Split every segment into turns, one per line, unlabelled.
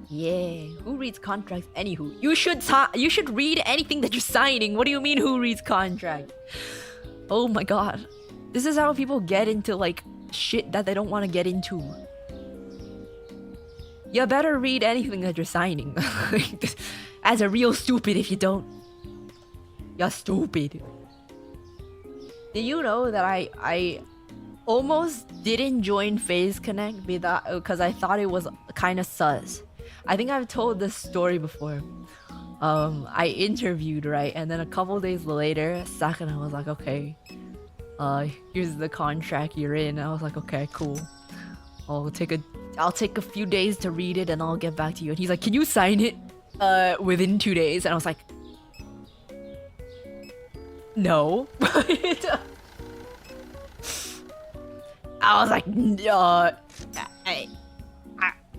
Yeah, who reads contracts? Anywho, you should read anything that you're signing. What do you mean who reads contract? Oh my god. This is how people get into like shit that they don't want to get into. You better read anything that you're signing. As a real stupid if you don't. You're stupid. Did you know that I almost didn't join Phase Connect because I thought it was kind of sus. I think I've told this story before. I interviewed, right? And then a couple days later, Sakana was like, okay, here's the contract you're in. And I was like, okay, cool. I'll take a few days to read it and I'll get back to you. And he's like, can you sign it within 2 days? And I was like, no. I was like,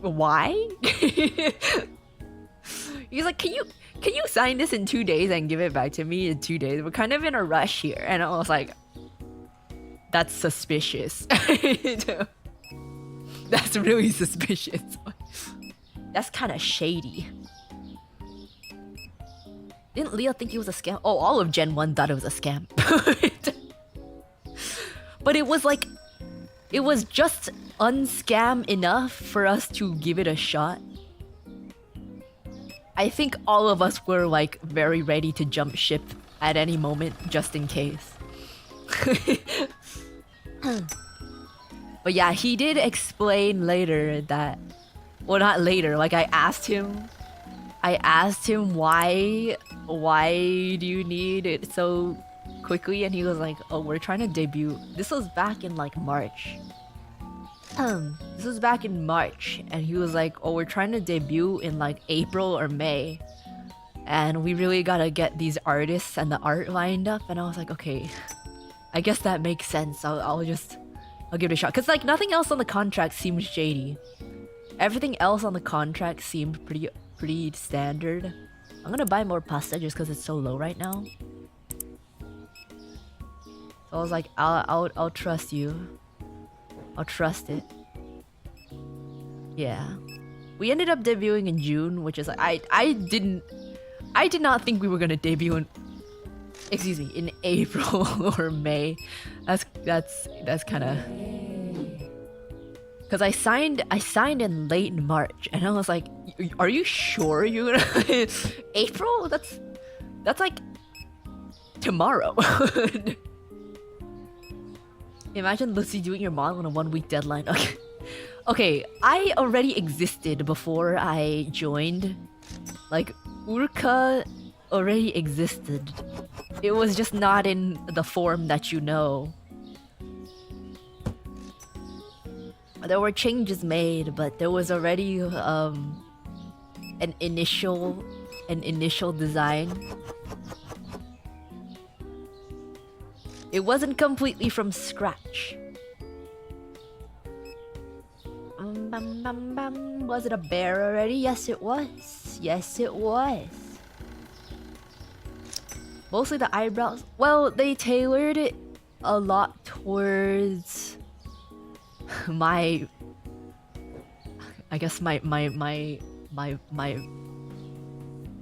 why? He's like, can you sign this in 2 days and give it back to me in 2 days? We're kind of in a rush here. And I was like, that's suspicious. That's really suspicious. That's kind of shady. Didn't Leo think it was a scam? Oh, all of Gen 1 thought it was a scam. But it was like, it was just unscam enough for us to give it a shot. I think all of us were like very ready to jump ship at any moment just in case. But yeah, he did explain later that, well, not later, like I asked him why do you need it so quickly, and he was like, oh, we're trying to debut. This was back in like March. This was back in March, and he was like, oh, we're trying to debut in like April or May, and we really gotta get these artists and the art lined up. And I was like, okay, I guess that makes sense. I'll give it a shot, because like nothing else on the contract seemed shady. Everything else on the contract seemed pretty standard. I'm gonna buy more pasta just because it's so low right now. So I was like, I'll trust you. I'll trust it. Yeah. We ended up debuting in June, which is like, I did not think we were gonna debut in April or May. That's kind of, because I signed in late March, and I was like, are you sure you're gonna April? That's like tomorrow. Imagine Lucy doing your model on a 1 week deadline. Okay, I already existed before I joined. Like, Uruka already existed. It was just not in the form that you know. There were changes made, but there was already an initial design. It wasn't completely from scratch. Was it a bear already? Yes, it was. Yes, it was. Mostly the eyebrows. Well, they tailored it a lot towards my, I guess my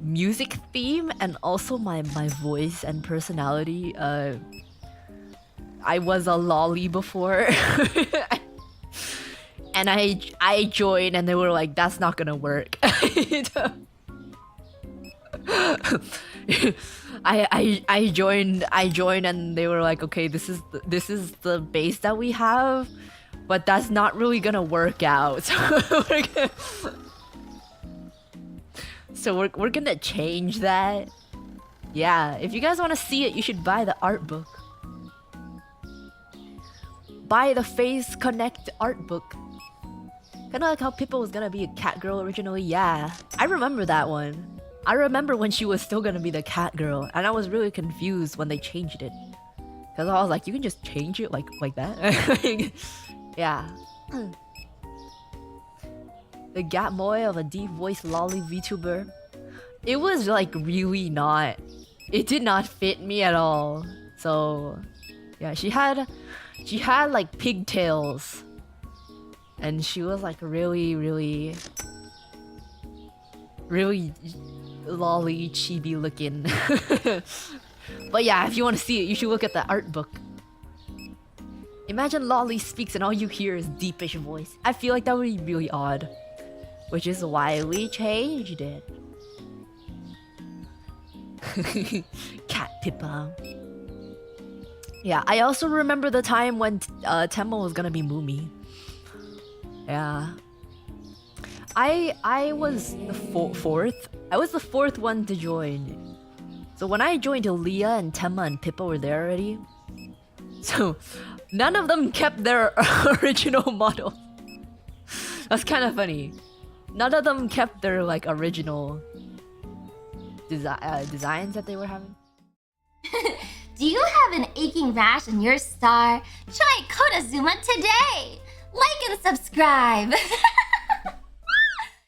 music theme, and also my voice and personality. I was a lolly before. And I joined, and they were like, that's not gonna work. I joined, and they were like, okay, this is the base that we have, but that's not really gonna work out. So we're gonna change that. Yeah, if you guys want to see it, you should buy the art book. Buy the Phase Connect art book. Kinda like how Pippa was gonna be a cat girl originally. Yeah, I remember that one. I remember when she was still gonna be the cat girl, and I was really confused when they changed it. Cause I was like, you can just change it like that? Yeah. The Gap Moy of a deep voice lolly VTuber. It was like really not. It did not fit me at all. So yeah, she had like pigtails. And she was like really really lolly chibi looking. But yeah, if you want to see it, you should look at the art book. Imagine Lolly speaks and all you hear is deepish voice. I feel like that would be really odd. Which is why we changed it. Cat Pippa. Yeah, I also remember the time when Temmo was gonna be Moomy. Yeah. I was the fourth. I was the fourth one to join. So when I joined, Leah and Temma and Pippa were there already. So none of them kept their original model. That's kind of funny. None of them kept their like original designs that they were having.
Do you have an aching rash on your star? Try Kodazuma today! Like and subscribe!